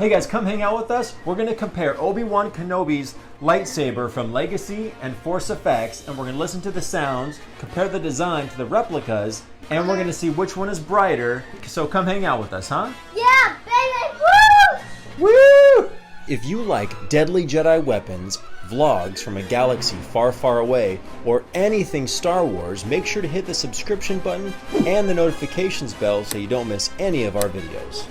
Hey guys, come hang out with us. We're gonna compare Obi-Wan Kenobi's lightsaber from Legacy and Force Effects, and we're gonna listen to the sounds, compare the design to the replicas, and we're gonna see which one is brighter. So come hang out with us, huh? Yeah, baby! Woo! Woo! If you like deadly Jedi weapons, vlogs from a galaxy far, far away, or anything Star Wars, make sure to hit the subscription button and the notifications bell so you don't miss any of our videos.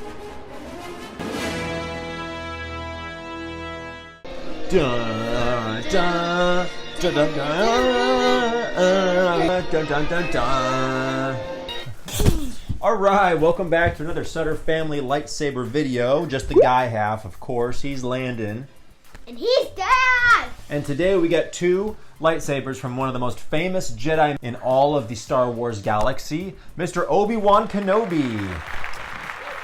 Dun, dun, dun, dun, dun, dun, dun, dun. All right, welcome back to another Sutter Family lightsaber video. Just the guy half, of course. He's Landon. And he's Dad! And today we got two lightsabers from one of the most famous Jedi in all of the Star Wars galaxy, Mr. Obi-Wan Kenobi.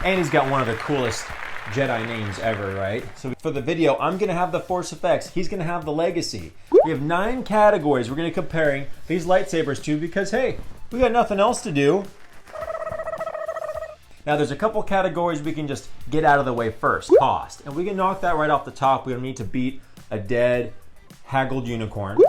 And he's got one of the coolest Jedi names ever, right? So for the video, I'm going to have the Force Effects. He's going to have the Legacy. We have 9 categories we're going to be comparing these lightsabers to because, hey, we got nothing else to do. Now, there's a couple categories we can just get out of the way first. Cost. And we can knock that right off the top. We don't need to beat a dead, haggled unicorn.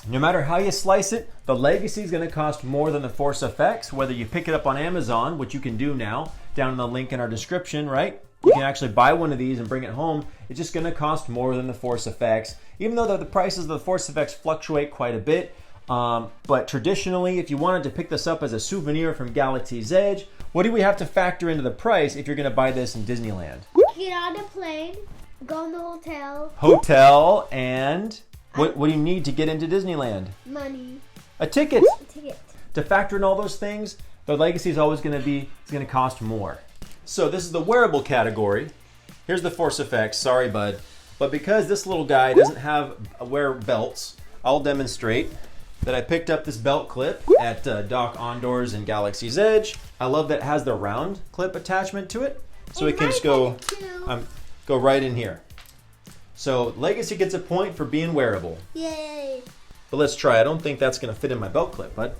No matter how you slice it, the Legacy is going to cost more than the Force Effects, whether you pick it up on Amazon, which you can do now, down in the link in our description, right? You can actually buy one of these and bring it home. It's just going to cost more than the Force Effects, even though the prices of the Force Effects fluctuate quite a bit. But traditionally, if you wanted to pick this up as a souvenir from Galaxy's Edge, what do we have to factor into the price if you're going to buy this in Disneyland? Get on a plane, go in the hotel. Hotel, and what do you need to get into Disneyland? Money. A ticket. A ticket. To factor in all those things, the Legacy is always going to cost more. So this is the wearable category. Here's the Force Effects. Sorry, bud. But because this little guy doesn't have wear belts, I'll demonstrate that I picked up this belt clip at Doc Ondor's in Galaxy's Edge. I love that it has the round clip attachment to it. So it can just go right in here. So Legacy gets a point for being wearable. Yay. But let's try. I don't think that's going to fit in my belt clip, bud.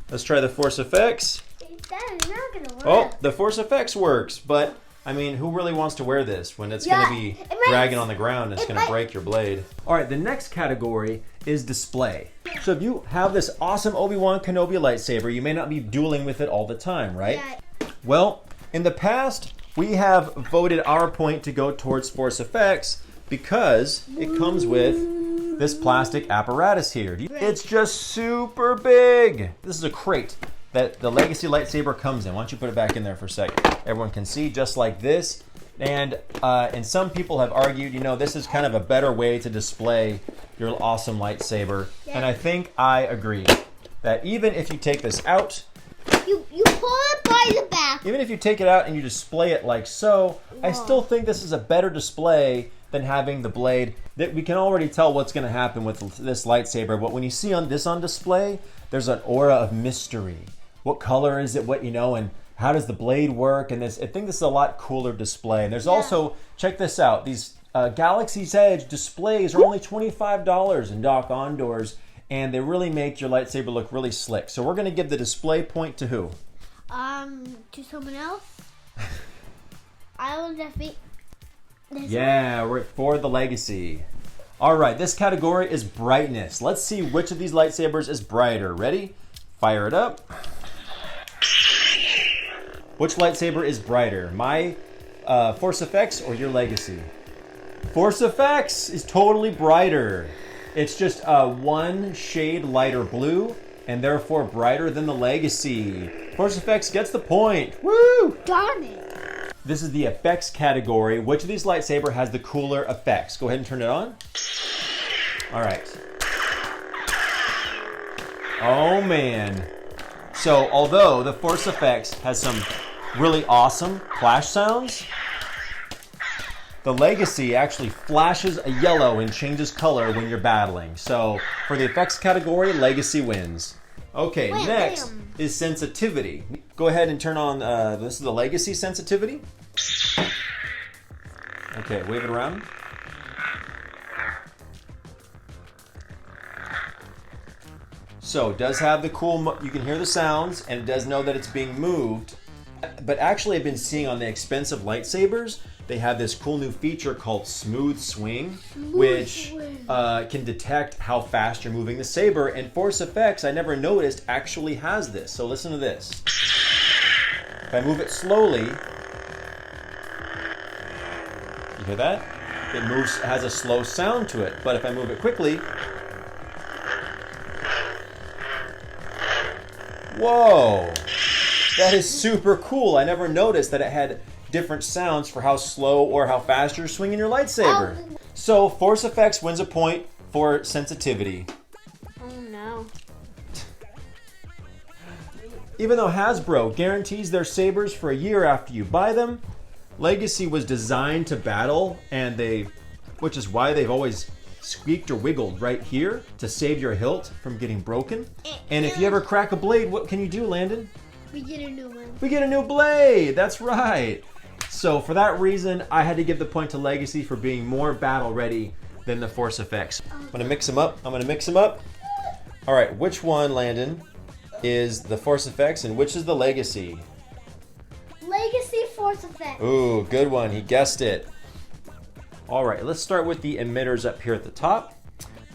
Let's try the Force Effects. That is not going to work. Oh, the Force Effects works, but I mean, who really wants to wear this when it's going to be dragging on the ground and it's going to break your blade? All right, the next category is display. So if you have this awesome Obi-Wan Kenobi lightsaber, you may not be dueling with it all the time, right? Yeah. Well, in the past, we have voted our point to go towards Force Effects because it comes with this plastic apparatus here. It's just super big. This is a crate that the Legacy lightsaber comes in. Why don't you put it back in there for a second? Everyone can see, just like this. And some people have argued, this is kind of a better way to display your awesome lightsaber. Yeah. And I think I agree that even if you take this out, you pull it by the back. Even if you take it out and you display it like so, whoa, I still think this is a better display than having the blade. That we can already tell what's going to happen with this lightsaber, but when you see this on display, there's an aura of mystery. What color is it? And how does the blade work? And I think this is a lot cooler display. And there's also, check this out, these Galaxy's Edge displays are only $25 in Doc Ondor's, and they really make your lightsaber look really slick. So we're going to give the display point to who? To someone else. I will defeat this one. We're for the Legacy. All right, this category is brightness. Let's see which of these lightsabers is brighter. Ready? Fire it up. Which lightsaber is brighter? My Force Effects or your Legacy? Force Effects is totally brighter. It's just 1 shade lighter blue and therefore brighter than the Legacy. Force Effects gets the point. Woo! Darn it. This is the effects category. Which of these lightsaber has the cooler effects? Go ahead and turn it on. All right. Oh man. So although the Force Effects has some really awesome flash sounds, the Legacy actually flashes a yellow and changes color when you're battling. So for the effects category, Legacy wins. Okay, next is sensitivity. Go ahead and turn on, this is the Legacy sensitivity. Okay, wave it around. So it does have the cool, you can hear the sounds, and it does know that it's being moved. But actually I've been seeing on the expensive lightsabers, they have this cool new feature called Smooth Swing, which can detect how fast you're moving the saber. And Force Effects, I never noticed, actually has this. So listen to this. If I move it slowly, you hear that? It moves, has a slow sound to it. But if I move it quickly, whoa, that is super cool. I never noticed that it had different sounds for how slow or how fast you're swinging your lightsaber. So Force Effects wins a point for sensitivity. Oh no. Even though Hasbro guarantees their sabers for a year after you buy them, Legacy was designed to battle, and which is why they've always squeaked or wiggled right here to save your hilt from getting broken. And if you ever crack a blade, what can you do, Landon? We get a new one. We get a new blade, that's right. So for that reason, I had to give the point to Legacy for being more battle ready than the Force Effects. I'm gonna mix them up. All right, which one, Landon, is the Force Effects and which is the Legacy? Legacy Force Effects. Ooh, good one, he guessed it. All right, let's start with the emitters up here at the top.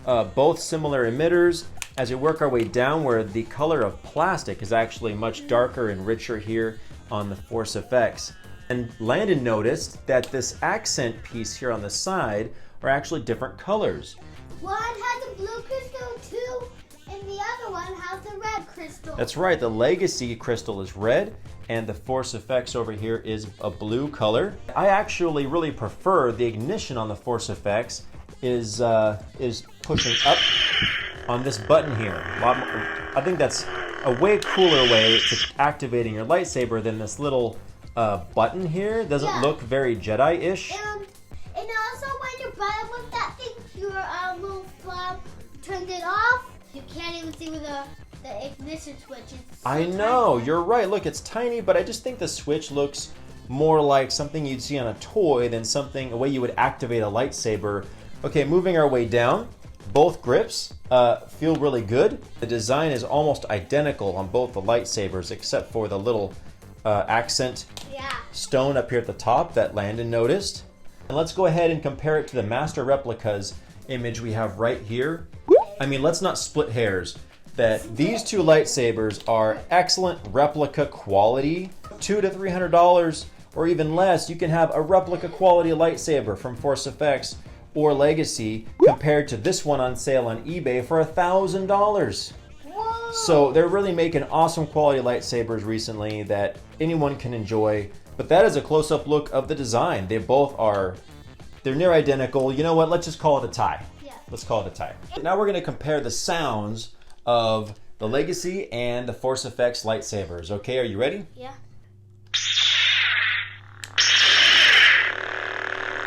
Both similar emitters. As we work our way down, where the color of plastic is actually much darker and richer here on the Force Effects. And Landon noticed that this accent piece here on the side are actually different colors. One has a blue crystal too, and the other one has a red crystal. That's right, the Legacy crystal is red, and the Force Effects over here is a blue color. I actually really prefer the ignition on the Force Effects is pushing up on this button here. I think that's a way cooler way to activating your lightsaber than this little button here. Doesn't look very Jedi-ish. And also when you're button with that thing, your little flap turned it off. You can't even see where the ignition switch is. I know, you're right. Look, it's tiny, but I just think the switch looks more like something you'd see on a toy than a way you would activate a lightsaber. Okay, moving our way down. Both grips feel really good. The design is almost identical on both the lightsabers except for the little accent stone up here at the top that Landon noticed. And let's go ahead and compare it to the Master Replicas image we have right here. I mean, let's not split hairs. That these two lightsabers are excellent replica quality. $200 to $300 or even less, you can have a replica quality lightsaber from Force Effects or Legacy compared to this one on sale on eBay for $1,000. So they're really making awesome quality lightsabers recently that anyone can enjoy. But that is a close-up look of the design. They're near identical. You know what? Let's just call it a tie. Yeah. Let's call it a tie. Now we're going to compare the sounds of the Legacy and the Force Effects lightsabers. Okay, are you ready? Yeah.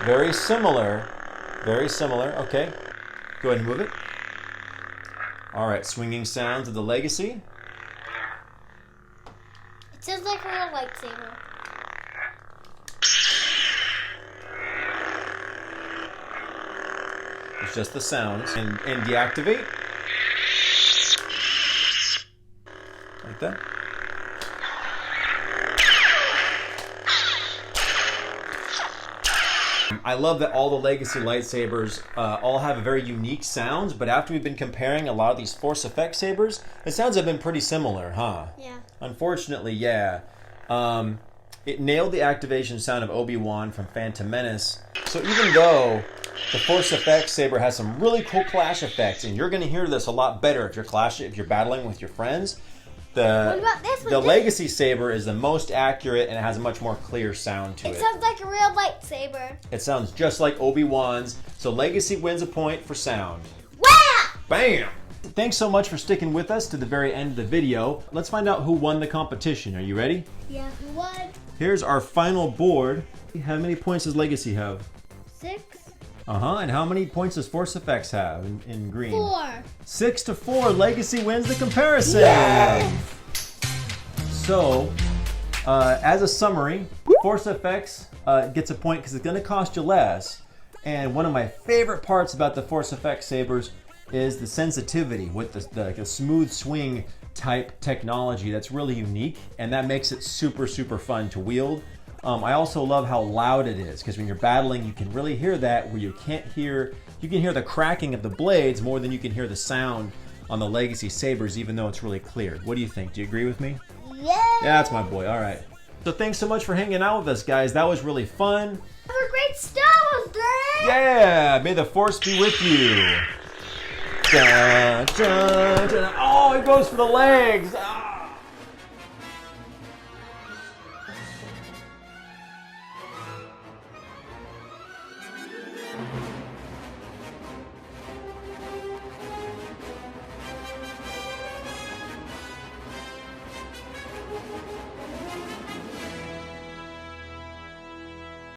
Very similar. Very similar. Okay. Go ahead and move it. All right, swinging sounds of the Legacy. It sounds like a real lightsaber. It's just the sounds. And deactivate. Like that. I love that all the Legacy lightsabers all have very unique sounds, but after we've been comparing a lot of these Force Effects sabers, the sounds have been pretty similar, huh? Yeah. Unfortunately, yeah. It nailed the activation sound of Obi-Wan from Phantom Menace. So even though the Force Effects saber has some really cool clash effects, and you're going to hear this a lot better if you're battling with your friends, What about this one? the Legacy saber is the most accurate and it has a much more clear sound to it. It sounds like a real lightsaber. It sounds just like Obi-Wan's, so Legacy wins a point for sound. Wow! Bam! Thanks so much for sticking with us to the very end of the video. Let's find out who won the competition. Are you ready? Yeah, who won? Here's our final board. How many points does Legacy have? 6. And how many points does Force Effects have in green? 4. 6-4, Legacy wins the comparison. Yes! So, as a summary, Force Effects gets a point because it's going to cost you less. And one of my favorite parts about the Force Effects sabers is the sensitivity with the smooth swing type technology that's really unique, and that makes it super, super fun to wield. I also love how loud it is, because when you're battling, you can really hear that, where you can hear the cracking of the blades more than you can hear the sound on the Legacy Sabers, even though it's really clear. What do you think? Do you agree with me? Yeah. Yeah, that's my boy. All right. So thanks so much for hanging out with us, guys. That was really fun. Have a great Star Wars Day. Yeah, may the Force be with you. Dun, dun, dun. Oh, it goes for the legs.